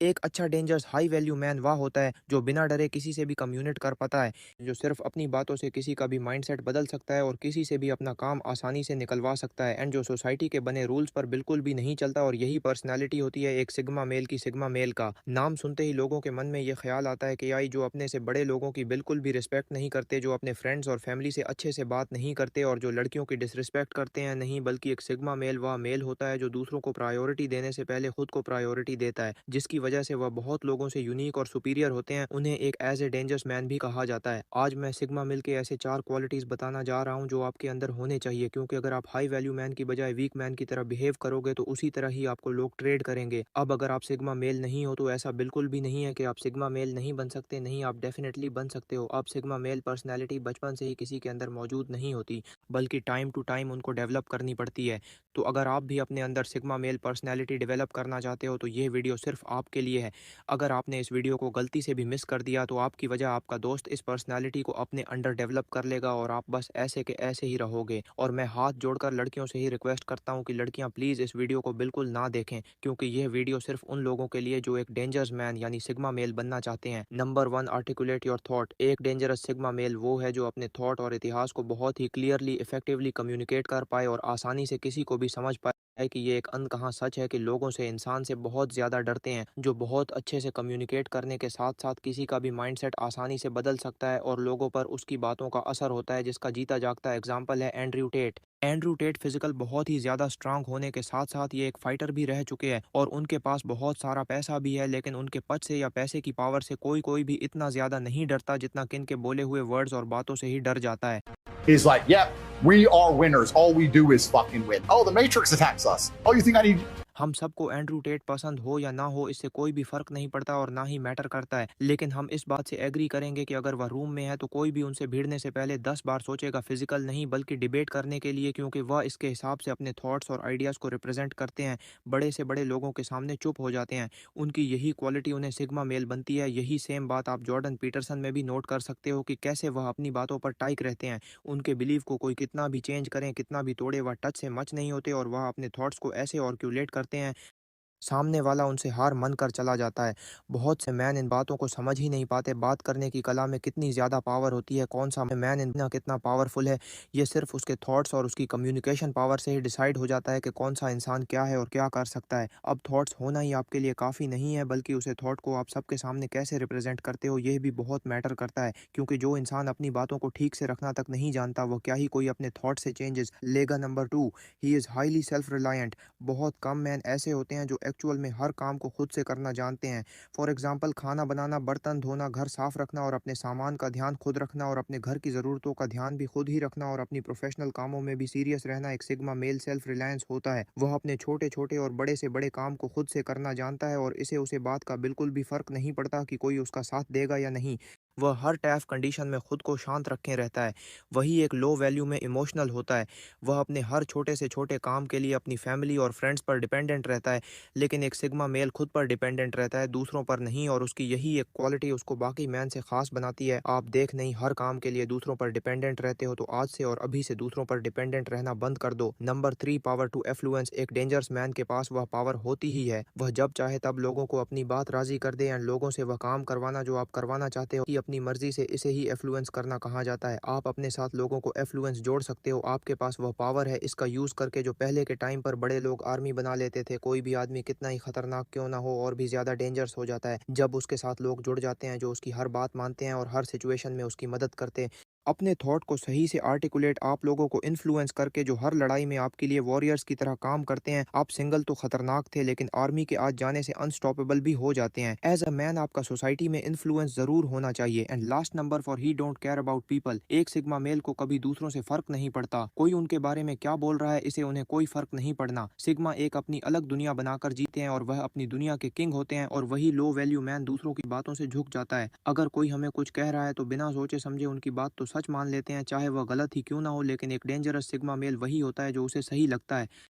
एक अच्छा dangers high value man वह होता है जो बिना डरे किसी से भी कम्युनिकेट कर पाता है, जो सिर्फ अपनी बातों से किसी का भी माइंडसेट बदल सकता है और किसी से भी अपना काम आसानी से निकलवा सकता है, एंड जो सोसाइटी के बने रूल्स पर बिल्कुल भी नहीं चलता। और यही पर्सनैलिटी होती है एक सिग्मा मेल की। सिग्मा मेल का नाम सुनते ही लोगों के मन में ये ख्याल आता है कि आई जो अपने से बड़े लोगों की बिल्कुल भी रिस्पेक्ट नहीं करते, जो अपने फ्रेंड्स और फैमिली से अच्छे से बात नहीं करते और जो लड़कियों की डिसरिस्पेक्ट करते हैं। नहीं, बल्कि एक सिग्मा मेल वह मेल होता है जो दूसरों को प्रायोरिटी देने से पहले खुद को प्रायोरिटी देता है, जिसकी वजह से वह बहुत लोगों से यूनिक और सुपीरियर होते हैं। उन्हें एक एज ए डेंजरस मैन भी कहा जाता है। आज मैं सिग्मा मिल के ऐसे 4 क्वालिटीज बताना जा रहा हूं जो आपके अंदर होने चाहिए, क्योंकि अगर आप हाई वैल्यू मैन की बजाय वीक मैन की तरह बिहेव करोगे तो उसी तरह ही आपको लोग ट्रेड करेंगे। अब अगर आप सिग्मा मेल नहीं हो तो ऐसा बिल्कुल भी नहीं है कि आप सिग्मा मेल नहीं बन सकते। नहीं, आप डेफिनेटली बन सकते हो। आप सिग्मा मेल पर्सनैलिटी बचपन से ही किसी के अंदर मौजूद नहीं होती, बल्कि टाइम टू टाइम उनको डेवलप करनी पड़ती है। तो अगर आप भी अपने अंदर सिग्मा मेल पर्सनैलिटी डेवलप करना चाहते हो तो ये वीडियो सिर्फ आपके लिए है। अगर आपने इस वीडियो को गलती से भी मिस कर दिया तो आपकी वजह आपका दोस्त इस पर्सनैलिटी को अपने अंडर डेवलप कर लेगा और आप बस ऐसे के ऐसे ही रहोगे। और मैं हाथ जोड़कर लड़कियों से ही रिक्वेस्ट करता हूँ कि लड़कियाँ प्लीज़ इस वीडियो को बिल्कुल ना देखें, क्योंकि यह वीडियो सिर्फ उन लोगों के लिए जो एक डेंजरस मैन यानी सिग्मा मेल बनना चाहते हैं। Number 1, articulate your thought. एक डेंजरस सिग्मा मेल वो है जो अपने थॉट और इतिहास को बहुत ही क्लियरली इफेक्टिवली कम्युनिकेट कर पाए और आसानी से किसी को भी समझ पाए है कि ये एक अनकहा सच है कि लोगों से, इंसान से बहुत ज़्यादा डरते हैं, जो बहुत अच्छे से कम्युनिकेट करने के साथ साथ किसी का भी माइंडसेट आसानी से बदल सकता है और लोगों पर उसकी बातों का असर होता है, जिसका जीता जागता एग्जाम्पल है Andrew Tate. Andrew Tate physical बहुत ही ज़्यादा स्ट्रांग होने के साथ साथ ये एक फाइटर भी रह चुके हैं और उनके पास बहुत सारा पैसा भी है, लेकिन उनके पद से या पैसे की पावर से कोई कोई भी इतना ज़्यादा नहीं डरता जितना किन के बोले हुए वर्ड्स और बातों से ही डर जाता है। He's like, yep, we are winners. All we do is fucking win. Oh, the Matrix attacks us. Oh, you think I need हम सबको एंड्रयू टेट पसंद हो या ना हो इससे कोई भी फर्क नहीं पड़ता और ना ही मैटर करता है, लेकिन हम इस बात से एग्री करेंगे कि अगर वह रूम में है तो कोई भी उनसे भिड़ने से पहले 10 बार सोचेगा, फिजिकल नहीं बल्कि डिबेट करने के लिए, क्योंकि वह इसके हिसाब से अपने थॉट्स और आइडियाज़ को रिप्रेजेंट करते हैं। बड़े से बड़े लोगों के सामने चुप हो जाते हैं। उनकी यही क्वालिटी उन्हें सिग्मा मेल बनती है। यही सेम बात आप जॉर्डन पीटरसन में भी नोट कर सकते हो कि कैसे वह अपनी बातों पर टाइक रहते हैं। उनके बिलीव को कोई कितना भी चेंज करें, कितना भी तोड़े, वह टच से मच नहीं होते और वह अपने थॉट्स को ऐसे ऑर्क्यूलेट करते हैं सामने वाला उनसे हार मान कर चला जाता है। बहुत से मैन इन बातों को समझ ही नहीं पाते, बात करने की कला में कितनी ज़्यादा पावर होती है, कौन सा मैन इतना कितना पावरफुल है, ये सिर्फ उसके थॉट्स और उसकी कम्युनिकेशन पावर से ही डिसाइड हो जाता है कि कौन सा इंसान क्या है और क्या कर सकता है। अब थॉट्स होना ही आपके लिए काफ़ी नहीं है, बल्कि उसे थॉट को आप सबके सामने कैसे रिप्रेजेंट करते हो ये भी बहुत मैटर करता है, क्योंकि जो इंसान अपनी बातों को ठीक से रखना तक नहीं जानता वो क्या ही कोई अपने थॉट से चेंजेस लेगा। Number 2, he is highly self reliant. बहुत कम मैन ऐसे होते हैं जो एक्चुअल में हर काम को खुद से करना जानते हैं। फॉर एग्जांपल, खाना बनाना, बर्तन धोना, घर साफ रखना और अपने सामान का ध्यान खुद रखना और अपने घर की ज़रूरतों का ध्यान भी खुद ही रखना और अपनी प्रोफेशनल कामों में भी सीरियस रहना एक सिग्मा मेल सेल्फ रिलायंस होता है। वह अपने छोटे छोटे और बड़े से बड़े काम को खुद से करना जानता है और इसे उसे बात का बिल्कुल भी फर्क नहीं पड़ता कि कोई उसका साथ देगा या नहीं। वह हर टफ कंडीशन में खुद को शांत रखे रहता है। वही एक लो वैल्यू में इमोशनल होता है। वह अपने हर छोटे से छोटे काम के लिए अपनी फैमिली और फ्रेंड्स पर डिपेंडेंट रहता है, लेकिन एक सिग्मा मेल खुद पर डिपेंडेंट रहता है, दूसरों पर नहीं, और उसकी यही एक क्वालिटी उसको बाकी मैन से खास बनाती है। आप देख नहीं हर काम के लिए दूसरों पर डिपेंडेंट रहते हो, तो आज से और अभी से दूसरों पर डिपेंडेंट रहना बंद कर दो। Number 3, power to affluence. एक डेंजरस मैन के पास वह पावर होती ही है। वह जब चाहे तब लोगों को अपनी बात राजी कर दे एंड लोगों से वह काम करवाना जो आप करवाना चाहते हो कि अपनी मर्जी से, इसे ही एफ्लुएंस करना कहा जाता है। आप अपने साथ लोगों को एफ्लुएंस जोड़ सकते हो, आपके पास वह पावर है। इसका यूज़ करके जो पहले के टाइम पर बड़े लोग आर्मी बना लेते थे, कोई भी आदमी कितना ही खतरनाक क्यों ना हो और भी ज़्यादा डेंजरस हो जाता है जब उसके साथ लोग जुड़ जाते हैं जो उसकी हर बात मानते हैं और हर सिचुएशन में उसकी मदद करते हैं। अपने थॉट को सही से आर्टिकुलेट आप लोगों को इन्फ्लुएंस करके जो हर लड़ाई में आपके लिए वॉरियर्स की तरह काम करते हैं। आप सिंगल तो खतरनाक थे, लेकिन आर्मी के आज जाने से अनस्टॉपेबल भी हो जाते हैं। एज अ मैन आपका सोसाइटी में इन्फ्लुएंस जरूर होना चाहिए। And last number for he don't care about people. एक सिग्मा मेल को कभी दूसरों से फर्क नहीं पड़ता, कोई उनके बारे में क्या बोल रहा है इसे उन्हें कोई फर्क नहीं पड़ना। सिग्मा एक अपनी अलग दुनिया बनाकर जीते हैं और वह अपनी दुनिया के किंग होते हैं, और वही लो वैल्यू मैन दूसरों की बातों से झुक जाता है। अगर कोई हमें कुछ कह रहा है तो बिना सोचे समझे उनकी बात तो सच मान लेते हैं, चाहे वह गलत ही क्यों ना हो। लेकिन एक डेंजरस सिग्मा मेल वही होता है जो उसे सही लगता है।